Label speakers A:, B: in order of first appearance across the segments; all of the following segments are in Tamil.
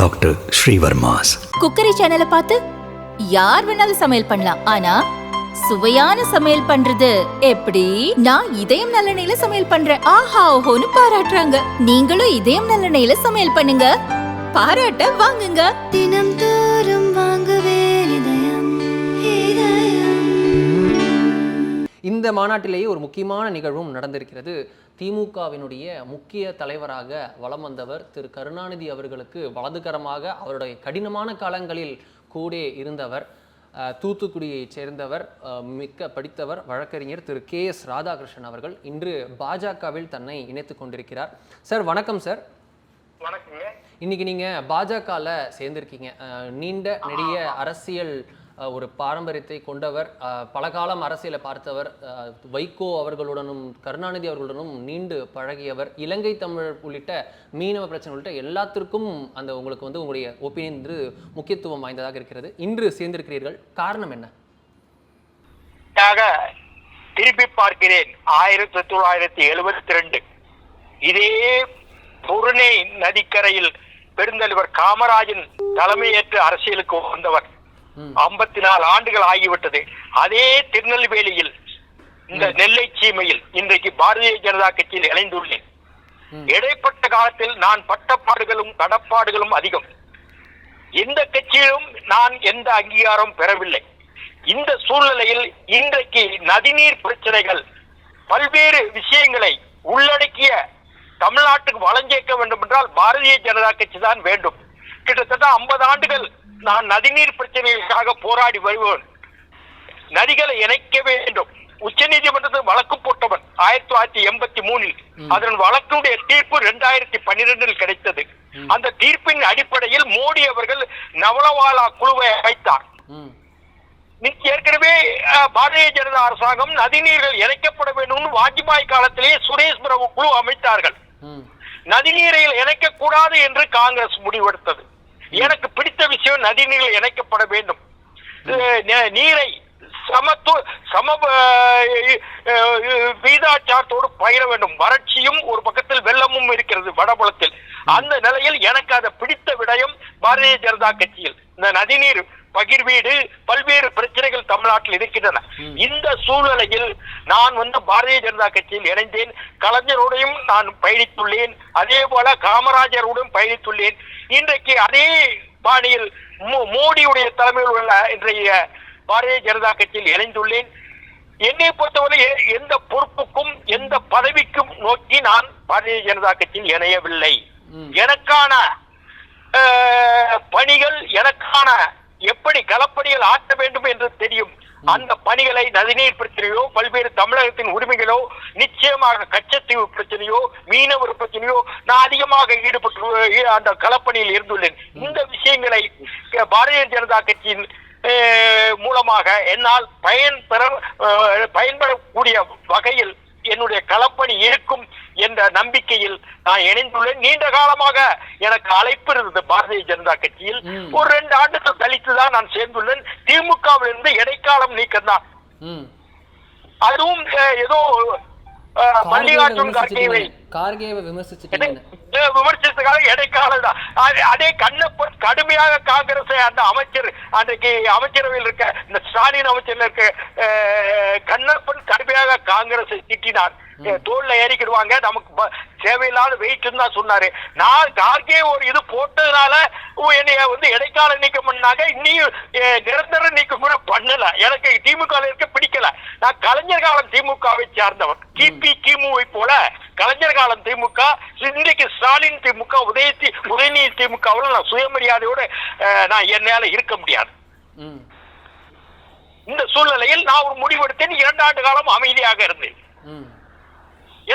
A: டாக்டர் ஸ்ரீவர்மாஸ்.
B: குக்கரி சேனலை பார்த்து யார் வேணாலும் சமையல் பண்ணலாம். ஆனா சுவையான சமையல் பண்றது எப்படி? நான் இதயம் நல்லெண்ணெயில சமையல் பண்றேன். ஆஹா ஓஹோன்னு பாராட்டுறாங்க. நீங்களும் இதயம் நல்லெண்ணெயில சமையல் பண்ணுங்க, பாராட்ட வாங்குங்க.
C: தினம் தோறும் வாங்குவே இதயம் இதயம்.
D: இந்த மாநாட்டிலேயே ஒரு முக்கியமான நிகழ்வும் நடந்திருக்கிறது. திமுகவினுடைய முக்கிய தலைவராக வலம் வந்தவர் திரு கருணாநிதி அவர்களுக்கு வலதுகரமாக அவருடைய கடினமான காலங்களில் கூட இருந்தவர், தூத்துக்குடியைச் சேர்ந்தவர், மிக்க படித்தவர், வழக்கறிஞர் திரு KS ராதாகிருஷ்ணன் அவர்கள் இன்று பாஜகவில் தன்னை இணைத்துக் கொண்டிருக்கிறார். சார் வணக்கம் சார்.
E: வணக்கங்க.
D: இன்னைக்கு நீங்க பாஜகவில் சேர்ந்திருக்கீங்க. நீண்ட நெடிய அரசியல் ஒரு பாரம்பரியத்தை கொண்டவர், பல காலம் அரசியலை பார்த்தவர், வைகோ அவர்களுடனும் கருணாநிதி அவர்களுடனும் நீண்டு பழகியவர், இலங்கை தமிழர் உள்ளிட்ட மீனவ பிரச்சனை உள்ளிட்ட எல்லாத்திற்கும் அந்த உங்களுக்கு வந்து உங்களுடைய ஒப்பீனியன் என்று முக்கியத்துவம் வாய்ந்ததாக இருக்கிறது. இன்று சேர்ந்திருக்கிறீர்கள், காரணம் என்ன?
E: திருப்பி பார்க்கிறேன். 1972 இதே புருணை நதிக்கரையில் பெருந்தலைவர் காமராஜன் தலைமையேற்று அரசியலுக்கு வந்தவர். 54 ஆண்டுகள் ஆகிவிட்டது. அதே திருநெல்வேலியில் இந்த நெல்லை சீமையில் இன்றைக்கு பாரதிய ஜனதா கட்சியில் இணைந்துள்ளேன். இடைப்பட்ட காலத்தில் நான் பட்டப்பாடுகளும் கடப்பாடுகளும் அதிகம். எந்த கட்சியிலும் நான் எந்த அங்கீகாரம் பெறவில்லை. இந்த சூழ்நிலையில் இன்றைக்கு நதிநீர் பிரச்சனைகள் பல்வேறு விஷயங்களை உள்ளடக்கிய தமிழ்நாட்டுக்கு வளஞ்சேர்க்க வேண்டும் என்றால் பாரதிய ஜனதா கட்சி தான் வேண்டும். கிட்டத்தட்ட 50 ஆண்டுகள் நான் நதிநீர் பிரச்சனைகளுக்காக போராடி வருவேன். நதிகளை இணைக்க வேண்டும். உச்ச நீதிமன்றத்தில் வழக்கு போட்டவன் 1983. அதன் வழக்குடைய தீர்ப்பு 2012 கிடைத்தது. அந்த தீர்ப்பின் அடிப்படையில் மோடி அவர்கள் நவலவாலா குழுவை அமைத்தார். ஏற்கனவே பாரதிய ஜனதா அரசாங்கம் நதிநீர்கள் இணைக்கப்பட வேண்டும் வாஜ்பாய் காலத்திலேயே சுரேஷ் பிரபு குழு அமைத்தார்கள். நதிநீரை இணைக்க கூடாது என்று காங்கிரஸ் முடிவெடுத்தது. எனக்கு பிடித்த விஷயம் நதிநீர்கள் இணைக்கப்பட வேண்டும். நீரை சம வீதாச்சாரத்தோடு பயிர வேண்டும். வறட்சியும் ஒரு பக்கத்தில் வெள்ளமும் இருக்கிறது வடபுலத்தில். அந்த நிலையில் எனக்கு அதை பிடித்த விடயம் பாரதிய ஜனதா கட்சியில் இந்த நதிநீர் பகிர்வீடு பல்வேறு பிரச்சனைகள் தமிழ்நாட்டில் இருக்கின்றன. இந்த சூழ்நிலையில் நான் பாரதிய ஜனதா கட்சியில் இணைந்தேன். கலைஞரோடையும் நான் பயணித்துள்ளேன். அதே போல காமராஜருடன் பயணித்துள்ளேன். இன்றைக்கு அதே பாணியில் மோடியுடைய தலைமையில் உள்ள இன்றைய பாரதிய ஜனதா கட்சியில் இணைந்துள்ளேன். என்னை பொறுத்தவரை எந்த பொறுப்புக்கும் எந்த பதவிக்கும் நோக்கி நான் பாரதிய ஜனதா கட்சியில் இணையவில்லை. எனக்கான பணிகள், எனக்கான எப்படி களப்பணிகள் ஆற்ற வேண்டும் என்று தெரியும். அந்த பணிகளை நதிநீர் பிரச்சனையோ பல்வேறு தமிழகத்தின் உரிமைகளோ நிச்சயமாக கச்சத்தீவு பிரச்சனையோ மீனவர் பிரச்சனையோ நான் அதிகமாக ஈடுபட்டு அந்த களப்பணியில் இருந்துள்ளேன். இந்த விஷயங்களை பாரதிய ஜனதா கட்சியின் மூலமாக என்னால் பயன்படக்கூடிய வகையில் என்னுடைய களப்பணி இருக்கும் என்ற நம்பிக்கையில் நான் இணைந்துள்ளேன். நீண்ட காலமாக எனக்கு அழைப்பு இருந்தது பாரதிய ஜனதா கட்சியில். ஒரு 2 ஆண்டுகள் கழித்துதான் நான் சேர்ந்துள்ளேன். திமுகவில் இருந்து இடைக்காலம் நீக்கம் தான். அதுவும் ஏதோ மல்லிகார்ஜுன்
D: கார்கேவை
E: விமர்சித்ததுக்காக இடைக்காலம் தான். அதே கண்ணப்பன் கடுமையாக காங்கிரஸை அந்த அமைச்சர் அன்றைக்கு அமைச்சரவையில் இருக்க இந்த ஸ்டாலின் அமைச்சர்ல இருக்க கண்ணப்பன் கடுமையாக காங்கிரஸை திட்டினார். தோல்ல ஏறிக்கிடுவாங்க, நமக்கு தேவையில்லாத வெயிட் தான் சொன்னாரு. நான் கார்கே ஒரு இது போட்டதுனால என்னைய இடைக்கால நீக்கம் பண்ணாங்க. இன்னும் நிரந்தர நீக்கம் கூட பண்ணல. எனக்கு திமுக இருக்க பிடிக்கல. நான் கலைஞர் காலம் திமுகவை சார்ந்தவன். கிமுவை போல கலைஞர் காலம் திமுக, இன்றைக்கு ஸ்டாலின் திமுக, உதயநிதி திமுகவில் நான் சுயமரியாதையோடு நான் என்னால இருக்க முடியாது. இந்த சூழ்நிலையில் நான் ஒரு முடிவெடுத்தேன். 2 ஆண்டு காலம் அமைதியாக இருந்தேன்.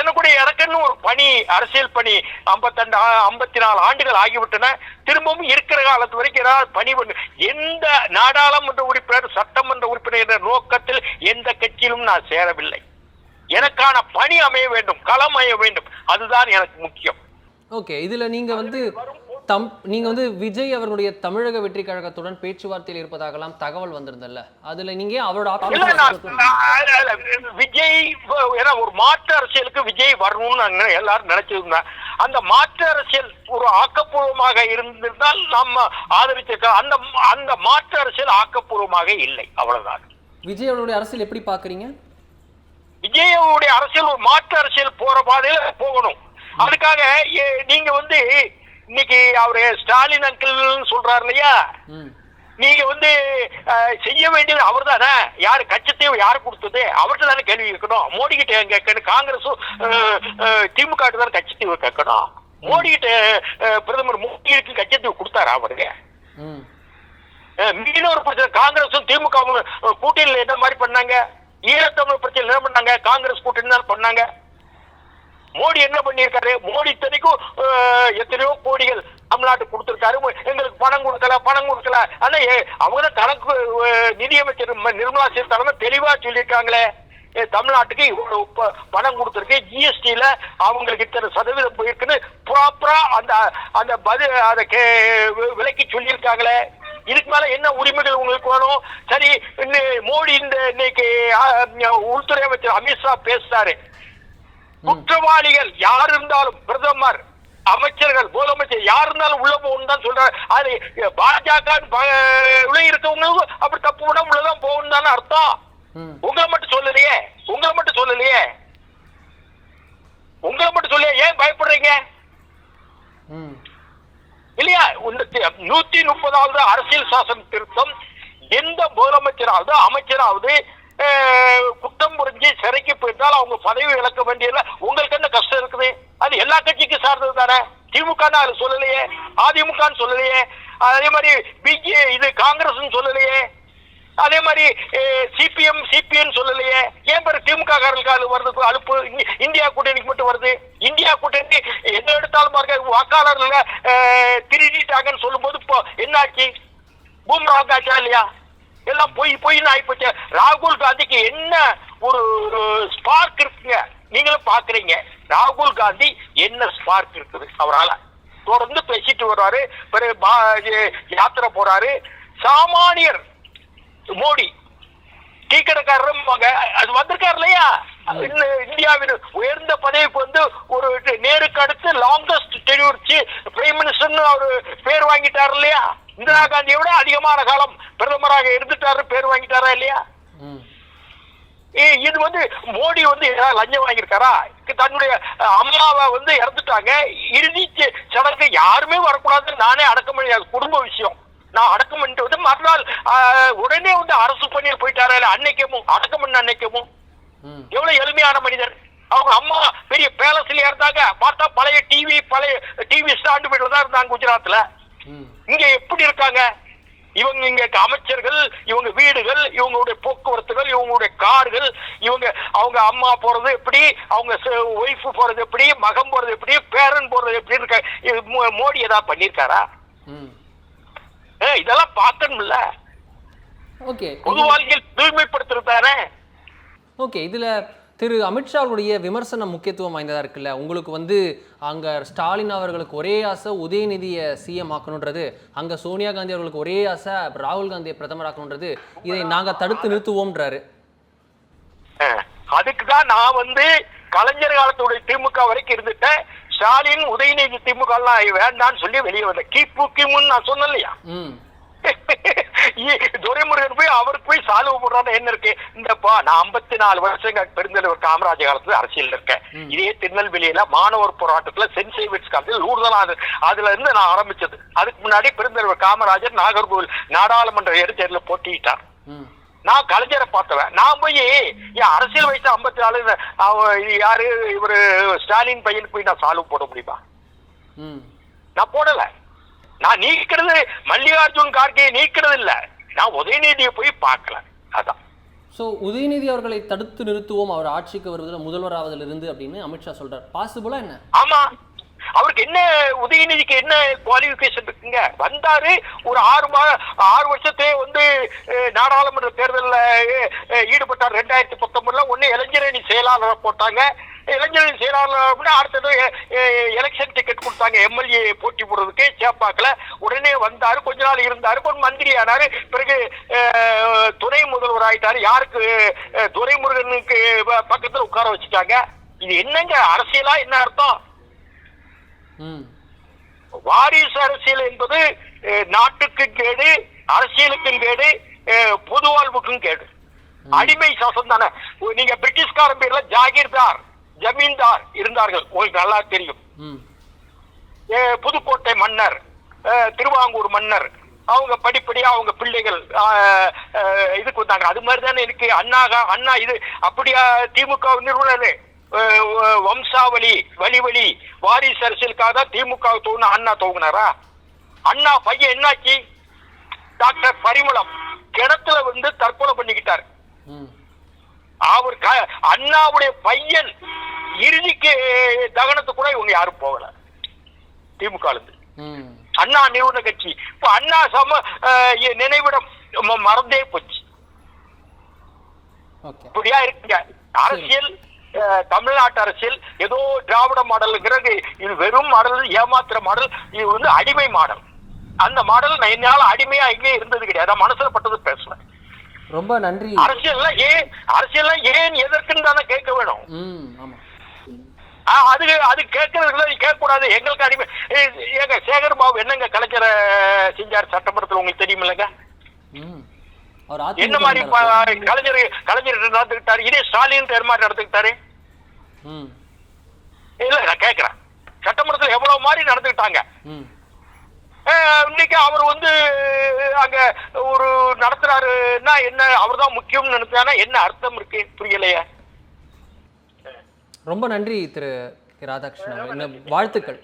E: எனக்குன்னு ஒரு பணி, அரசியல் பணி 54 ஆண்டுகள் ஆகிவிட்டன. திரும்பவும் இருக்கிற காலத்து வரைக்கும் ஏதாவது பணி பண்ணு. எந்த நாடாளுமன்ற உறுப்பினர் சட்டமன்ற உறுப்பினர் என்ற நோக்கத்தில் எந்த கட்சியிலும் நான் சேரவில்லை. எனக்கான பணி அமைய வேண்டும், களம் அமைய வேண்டும், அதுதான் எனக்கு முக்கியம்.
D: ஓகே, இதுல நீங்க விஜய் அவர்களுடைய தமிழக வெற்றி கழகத்துடன் பேச்சுவார்த்தையில் இருப்பதாகலாம் தகவல் வந்திருந்தல்ல, அதுல நீங்க அவரோட
E: விஜய் ஒரு மாற்று அரசியலுக்கு விஜய் வரணும்னு எல்லாரும் நினைச்சிருந்தேன். அந்த மாற்று அரசியல் ஒரு ஆக்கப்பூர்வமாக இருந்திருந்தால் நம்ம ஆதரிச்சிருக்க அந்த அந்த மாற்று அரசியல் ஆக்கப்பூர்வமாக இல்லை. அவ்வளவுதான்.
D: விஜய் அவருடைய அரசியல் எப்படி பாக்குறீங்க?
E: விஜயவுடைய அரசியல் ஒரு மாற்று அரசியல் போற பாதையில போகணும். அதுக்காக நீங்க வந்து இன்னைக்கு அவரு ஸ்டாலின் அங்கிள் சொல்றாரு இல்லையா, நீங்க வந்து செய்ய வேண்டியது அவர் தானே. யாரு கட்சத்தையும் யாரு கொடுத்தது அவர்கிட்ட தானே கேள்வி கேட்கணும். மோடி கிட்ட கேட்கணும். காங்கிரஸும் திமுக தானே கட்சத்தீவு கேட்கணும். மோடி கிட்ட பிரதமர் மோடிக்கு கட்சத்தீவு கொடுத்தாரா அவருக்கு? மீனவர் பிரச்சனை காங்கிரஸும் திமுக கூட்டணியில் என்ன மாதிரி பண்ணாங்க? ஈழத்தமிழ் பிரச்சனை என்ன பண்ணாங்க? காங்கிரஸ் கூட்டணி தான் பண்ணாங்க. மோடி என்ன பண்ணியிருக்காரு? மோடி இத்தனைக்கும் எத்தனையோ கோடிகள் தமிழ்நாட்டுக்கு கொடுத்திருக்காரு. எங்களுக்கு பணம் கொடுக்கல. ஆனா அவங்கதான் கணக்கு நிதியமைச்சர் நிர்மலா சீதாராமன் தெளிவா சொல்லியிருக்காங்களே, தமிழ்நாட்டுக்கு இவ்வளவு பணம் கொடுத்திருக்கு, ஜிஎஸ்டில அவங்களுக்கு இத்தனை சதவீதம் போயிருக்குன்னு ப்ராப்பரா அந்த அந்த பதில் அதை விலைக்கு சொல்லியிருக்காங்களே. இதுக்கு மேல என்ன உரிமைகள் உங்களுக்கு வேணும்? சரி, மோடி இன்னைக்கு உள்துறை அமைச்சர் அமித்ஷா பேசுறாரு, குற்றவாளிகள் யார் இருந்தாலும் பிரதமர், அமைச்சர்கள், முதலமைச்சர் யார் இருந்தாலும் உள்ள போகணும் தான் சொல்றாரு. அது பாஜக இருக்கவங்களுக்கும் அப்படி தப்பு விட உள்ளதான் போகணும் தானே அர்த்தம். உங்களை மட்டும் சொல்லலையே. ஏன் பயப்படுறீங்க இல்லையா? 130வது அரசியல் சாசன திருத்தம் எந்த முதலமைச்சராவது அமைச்சராவது குற்றம் புரிஞ்சு சிறைக்கு போயிருந்தால் அவங்க பதவி இழக்க வேண்டியதுல உங்களுக்கு என்ன கஷ்டம் இருக்குது? அது எல்லா கட்சிக்கும் சார்ந்தது தானே. திமுக அது சொல்லலையே, அதிமுக சொல்லலையே, அதே மாதிரி இது காங்கிரஸ் சொல்லலையே, அதே மாதிரி சிபிஎம் சொல்லலையே. ஏன் பேரு திமுக காரர்களுக்கு அது வருது அலுப்பு? இந்தியா கூட்டணிக்கு மட்டும் வருது. இந்தியா கூட்டணி எந்த எடுத்தாலும் வாக்காளர்ல திருடிட்டாங்கன்னு சொல்லும் போது இப்போ என்னாச்சு? பூம்ராவுக்கு ஆச்சா இல்லையா? எல்லாம் பொய்ன்னு ஆயிப்போச்சு. ராகுல் காந்திக்கு என்ன ஒரு ஸ்பார்க் இருக்குங்க, நீங்களும் பாக்குறீங்க. ராகுல் காந்தி என்ன ஸ்பார்க் இருக்குது? அவரால் தொடர்ந்து பேசிட்டு வர்றாரு, பிறகு யாத்திரை போறாரு. சாமானியர் மோடி டீ கடைக்காரரும் அது வந்திருக்காரு இல்லையா? இந்தியாவின் உயர்ந்த பதவிக்கு வந்து ஒரு நேருக்கு அடுத்து லாங்கஸ்ட் டென்யூர் பிரைம் மினிஸ்டர் அவரு பேர் வாங்கிட்டாரு இல்லையா? இந்திரா காந்தியை விட அதிகமான காலம் பிரதமராக இருந்துட்டாரு, பேர் வாங்கிட்டாரா இல்லையா? இது வந்து மோடி வந்து ஏதாவது லஞ்சம் வாங்கியிருக்காரா? தன்னுடைய அம்மாவை வந்து இறந்துட்டாங்க, இறுதி சடங்கு யாருமே வரக்கூடாதுன்னு நானே அடக்கம் பண்ணி, அது குடும்ப விஷயம், நான் அடக்கம் பண்ணிட்டு வந்து மறுநாள் உடனே வந்து அரசு பணியில் போயிட்டாரா இல்ல? அன்னைக்கமும் அடக்கம் பண்ண அன்னைக்கமும் எவ்வளவு எளிமையான மனிதர். அவங்க அம்மா பெரிய பேலஸ்ல இருந்தாங்க, பார்த்தா பழைய டிவி ஸ்டாண்டு வீட்டுல தான் இருந்தாங்க குஜராத்ல. இங்க எப்படி இருக்காங்க இவங்க? இங்க அமைச்சர்கள், இவங்க வீடுகள், இவங்களுடைய போக்குவரத்துகள், இவங்களுடைய கார்கள், அவங்க அம்மா போறது எப்படி, அவங்க ஒய்ஃப் போறது எப்படி, மகன் போறது எப்படி, பேரன் போறது எப்படி இருக்க? மோடி ஏதாவது பண்ணிருக்காரா? இதெல்லாம் பார்க்கணும்ல.
D: ஓகே,
E: பொது வாழ்க்கையில் தூய்மைப்படுத்துறதானே.
D: ஓகே, இதுல திரு அமித்ஷா அவருடைய விமர்சனம் முக்கியத்துவம் வாய்ந்ததா இருக்குல்ல. உங்களுக்கு வந்து அங்க ஸ்டாலின் அவர்களுக்கு ஒரே ஆசை உதயநிதியை சிஎம் ஆக்கணுன்றது, அங்க சோனியா காந்தி அவர்களுக்கு ஒரே ஆசை ராகுல் காந்தியை பிரதமர் ஆக்கணுன்றது, இதை நாங்க தடுத்து நிறுத்துவோம்ன்றாரு.
E: அதுக்குதான் நான் வந்து கலைஞர் காலத்துடைய திமுக வரைக்கும் இருந்துட்டேன். ஸ்டாலின் உதயநிதி திமுக வேண்டான்னு சொல்லி வெளியே வந்தேன். கிமுன்னு நான் சொன்னேன் இல்லையா? துரைமுருகன் போய் அவருக்கு போய் சால்வு போடுறான்னு என்ன இருக்கு? இந்தப்பா நான் 54 வருஷம் பெருந்தலைவர் காமராஜர் காலத்துல அரசியல் இருக்கேன். இதே திருநெல்வேலியில மாணவர் போராட்டத்துல சென்ட் சேவியர்ஸ் காலத்தில் ஊர்தலாது அதுல இருந்து நான் ஆரம்பிச்சது. அதுக்கு முன்னாடி பெருந்தலைவர் காமராஜர் நாகர்கோவில் நாடாளுமன்ற இடைத்தேர்தல போட்டிட்டார். நான் கலைஞரை பார்த்தவன். நான் போய் என் அரசியல் வயசு 54 யாரு இவரு ஸ்டாலின் பையனுக்கு போய் நான் சால்வு போட முடியுமா? நான் போடல. நான் நீக்கிறது மல்லிகார்ஜுன் கார்கே நீக்கிறது இல்ல, நான் உதயநிதியை போய் பார்க்கல. அதான்.
D: ஸோ உதயநிதி அவர்களை தடுத்து நிறுத்துவோம் அவர் ஆட்சிக்கு வருவதில் முதல்வராவதில் இருந்து அப்படின்னு அமித்ஷா சொல்றார். பாசிபிளா என்ன?
E: ஆமா, அவருக்கு என்ன உதயநிதிக்கு என்ன குவாலிஃபிகேஷன் இருக்குங்க? வந்தாரு ஒரு 6 வருஷத்தே வந்து நாடாளுமன்ற தேர்தலில் ஈடுபட்டார். 2019 ஒன்னு இளைஞரணி செயலாளரை போட்டாங்க. இளைஞரணி செயலாளர் அடுத்தது எலெக்ஷன் டிக்கெட் கொடுத்தாங்க எம்எல்ஏ போட்டி போடுறதுக்கு சேப்பாக்கல. உடனே வந்தாரு, கொஞ்ச நாள் இருந்தாரு, கொஞ்சம் மந்திரி ஆனாரு, பிறகு துணை முதல்வர் ஆயிட்டாரு. யாருக்கு? துரைமுருகனுக்கு பக்கத்துல உட்கார வச்சுட்டாங்க. இது என்னங்க அரசியலா? என்ன அர்த்தம்?
D: ம்.
E: வாரிசு அரசியல் என்பது நாட்டுக்கு கேடு, அரசியலுக்கும் கேடு, பொது வாழ்வுக்கும் கேடு. அடிமை சாசம் தானே. நீங்க பிரிட்டிஷ்காரன் பேர்ல ஜாகீர்தார், ஜமீன்தார் இருந்தார்கள், உங்களுக்கு நல்லா தெரியும். புதுக்கோட்டை மன்னர், திருவாங்கூர் மன்னர், அவங்க படிப்படியா அவங்க பிள்ளைகள் இதுக்கு வந்தாங்க. அது மாதிரி தானே இருக்கு. அண்ணா இது அப்படியா திமுக நிறுவனர் வம்சாவளி வழி வாரிசு அரசியலுக்காக தான் திமுக தோணு அண்ணா தோங்கினாரா? அண்ணா பையன் என்னாச்சு? டாக்டர் பரிமளம் கிணத்துல வந்து தற்கொலை பண்ணிக்கிட்டார். அவர் அண்ணாவுடைய பையன் இறுதிக்கு தகனத்துக்கு கூட இவங்க யாரும் போகல திமுக இருந்து. அண்ணா நிறுவன கட்சி இப்ப அண்ணா நினைவிடம் மறந்தே போச்சு. இப்படியா இருக்குங்க அரசியல். தமிழ்நாட்டு அரசியல் ஏதோ திராவிட மாடல்ங்கிறது இது வெறும் மாடல், ஏமாத்துற மாடல். இது வந்து அடிமை மாடல். அந்த மாடல் என்னால அடிமையா எங்கே இருந்தது கிடையாது. மனசுல பட்டது பேசுறேன்.
D: ரொம்ப நன்றி.
E: அரசியல்லாம் ஏன் எதற்குன்னு தானே கேட்க வேணும். அது கேட்கறதுல கேட்க கூடாது. எங்களுக்கு அடிமை. ஏங்க சேகர் பாபு என்னங்க கலைஞரை செஞ்சார் சட்டமன்றத்தில் உங்களுக்கு தெரியுமில்லங்க? என்ன மாதிரி கலைஞர் நடந்துக்கிட்டாரு? இதே ஸ்டாலின் மாதிரி நடந்துக்கிட்டாரு இல்ல? நான் கேட்கிறேன், சட்டமன்றத்தில் எவ்வளவு மாதிரி நடந்துக்கிட்டாங்க. இன்னைக்கு அவர் வந்து அங்க ஒரு நடத்துறாருன்னா என்ன, அவர் தான் முக்கியம் நினைச்சானா என்ன அர்த்தம் இருக்கு? புரியலையா?
D: ரொம்ப நன்றி திரு ராதாகிருஷ்ணன். வாழ்த்துக்கள்.